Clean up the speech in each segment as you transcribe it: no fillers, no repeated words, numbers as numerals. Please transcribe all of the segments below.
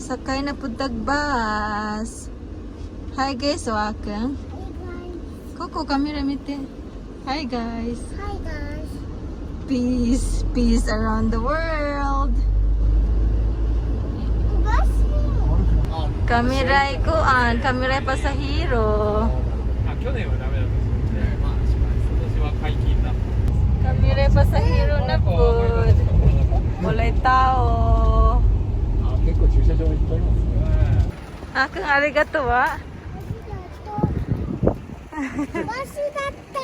Sakay na puntag bus. Hi guys, welcome. Koko, kami ramite. Hi guys. Hi guys. Peace, peace around the world. Kamiray kuan, kamiray pasahero. Kamiray pasahero na po. Walay tao. Akang arigato wa. バスだった。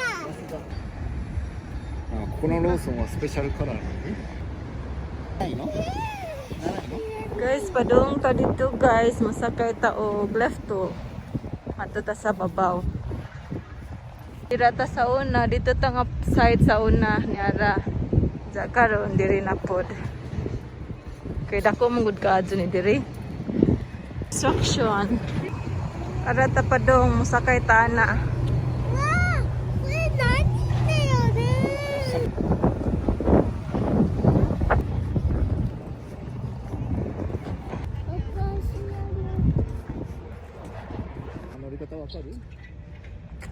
このローソンはスペシャルカラーなのにないの Guys, padung ka dito guys. Masakay ta og left to. Ato ta sa babaw. Dira ta sa una. Dito ta nga side sa una. Niara. Diya karon diri na pod. Kaya dako mong ka adyo ni diri. Instruction. Ara ta padung. Masakay ta na. わあ、これ何だよね。 乗り方わかる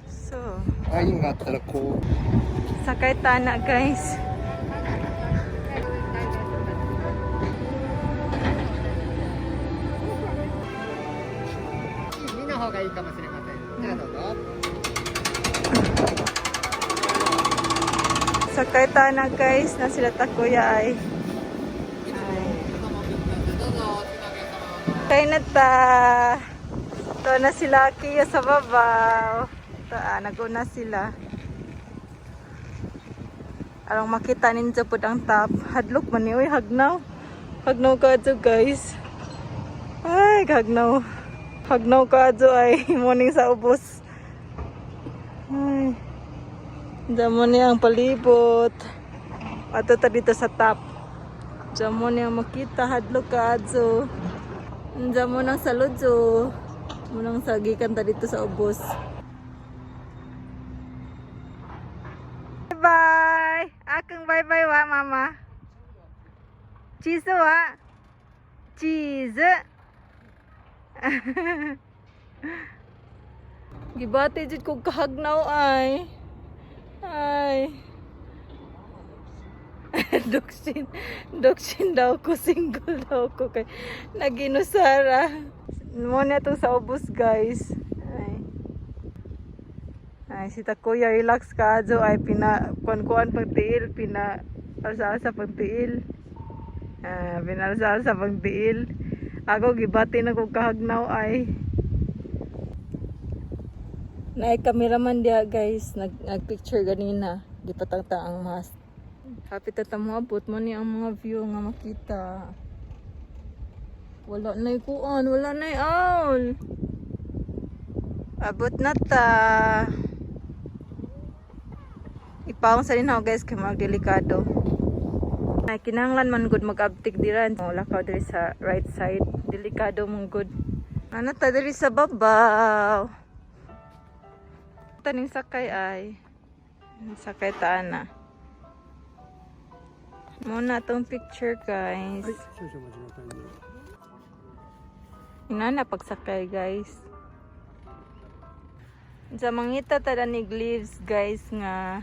So, ラインがあったらこう sakay ta na guys. 見の方がいいかもしれませんじゃあどうぞ Sakay ta na guys. Na sila ta kuya ay. Kaya na ta. Ito na sila Kiyo sa babaw. Naguna sila. Arang makita ninyo po ang top. Hadlok man ni. Uy, hagnaw. Hagnaw ka dyan guys. Ay, hagnaw. Hagnaw ka dyan ay. Morning sa ubos. Ay. Diyan mo niya ang palibot. Ato ta dito sa top. Diyan mo niya makita. Hadlok ka dyan. Diyan mo nang sa lodyo. Munang sagikan ta dito sa ubos. Bye! Akang bye-bye wa, mama. Cheese wa. Cheese. Gibati jud kog kahagnaw ay. Ay. Doksin daw ko, single daw ko kay naginusara. Mo na to sa ubos guys. Ay, si Takuya relax ka adyo ay kuan pagtiil, alsa pagtiil. Pinalsa pagtiil. Ako gibati na kog kahagnaw ay. Naay cameraman dia guys, nagpicture ganina. Gipatangta ang mas. Kapit ta mo abot mo ni ang mga view nga makita. Wala na kuan, wala na awl. Abot na ta. Ipaong sa linhaw guys kay mag delikado. Ay kinahanglan man gud mag-uptick diran. Wala ka diri sa right side. Delikado mong gud. Ano ta diri sa babaw. Taning sakay ay. Sakay ta na. Muna tong picture guys. Inana pagsakay guys. Sa mangita tada ni leaves guys nga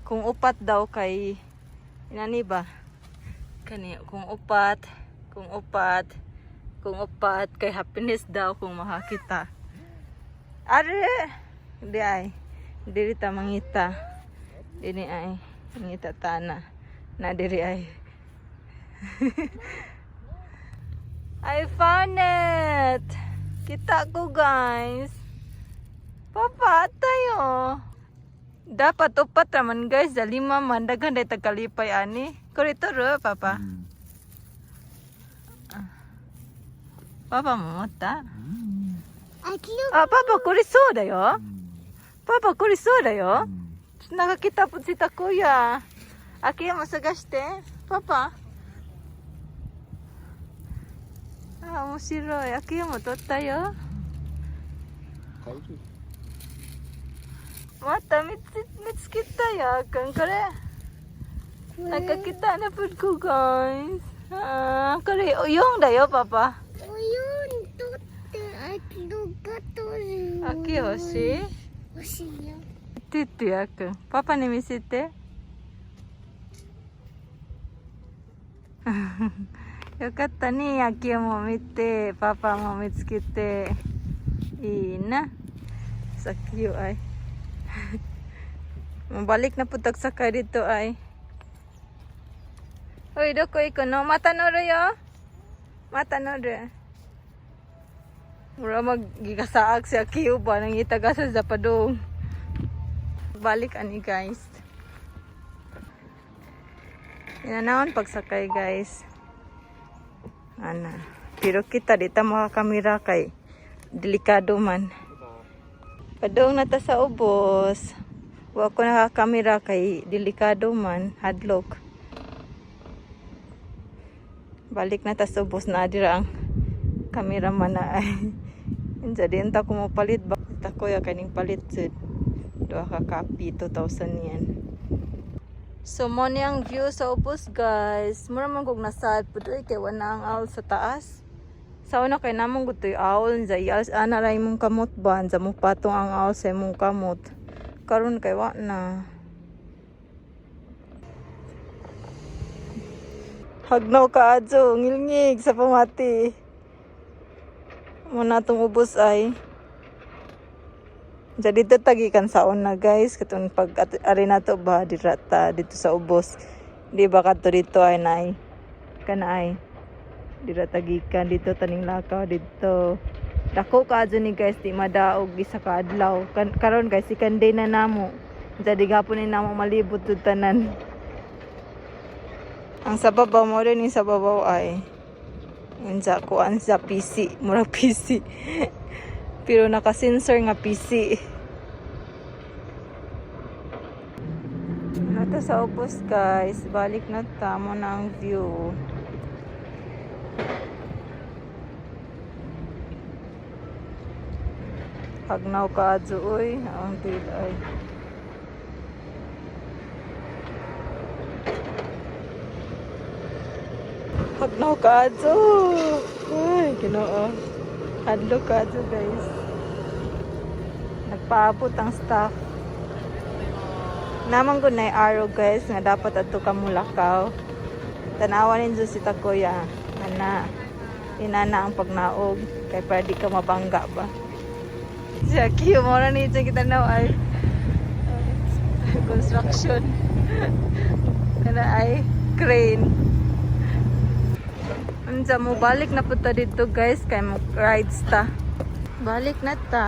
kung upat daw kay inani ba? Kani kung upat kay happiness daw kung makakita. Are di ay diri ta mangita. Dini ay mangita tana. Na diri ay. I found it! Kita ko guys. Papa, tayo. Dapat upat raman guys. Lima man. Daghan day tagalipay ani. Kurito ro, papa. Papa mo ta? Papa, kuriso da yo? Papa, kuriso da yo? Nakakita po si Takuya. Aki mo sa gaste? Papa? Mo si Roy. Aki mo to tayo? Mata, mits kita ya. Kang kare. Nakakita na po ko guys. Kare, uyong dayo, papa. Uyong. Akiyoshi? 欲しいよ。 Titi aku. Papa ni misite? Yokatta ni Akiyo mo mite, Papa mo mitsukete. Ii na. Sa Akiyo ay. Mabalik na putok sakay dito ay. Hoy, doko iko no? Mata noru yo? Mata noru. Mura magigasaag si Akiyo ba nang itagasa sa padong. Balik ani guys. Inanaon pagsakay guys. Ana. Pero kita dito makakamera kay delikado man. Padong na ta sa ubos. Wa ko nakakamera kay delikado man. Hadlok. Balik na ta sa ubos na adira ang cameraman na ay. Jadi entah ko mo palit ba. Ita ko ya kaning palit sud. Doa ka kapi 2,000 yan. So mo ni ang view sa ubos guys. Mura man kog nasad putoy kay wala ang owl sa taas. Sa una kay namong gutoy owl sa iyals ana ray mong kamot ban sa mo patong ang owl sa mong kamot. Karon kay wa na. Hagnaw ka adso ngilngig sa pamati. Muna itong ubos ay. Jadi dito tagikan saon na guys. Katong pag ari na to ba dirata dito sa ubos. Di ba kato dito ay naay. Kana ay. Dirata tagikan dito taning lakaw dito. Dako ka adto ni guys di madaog isa ka adlaw. Karon guys ikan day na namo. Jadi gapon ni namo malibot tud tanan. Ang sa babaw mo rin yung sa babaw ay. Unsa kuan sa PC, murag PC. Pero naka-sensor nga PC. Nata sa ubos guys, balik na tamo na ang view. Hagnaw ka adso oy, ang tilay. Hagnaw ka adso. Ay, Ginoo. Hadlo ka adso guys. Nagpaabot ang staff. Naman ko na araw guys nga dapat ato ka mulakaw. Tanawan ninyo si Takoya. Ana, inana ang pagnaog. Kay para di ka mabangga ba. Si Akiyo mo na nito kita na ay construction. Kana ay crane. Unsa mo balik na punta dito guys kay mo rides ta. Balik na ta.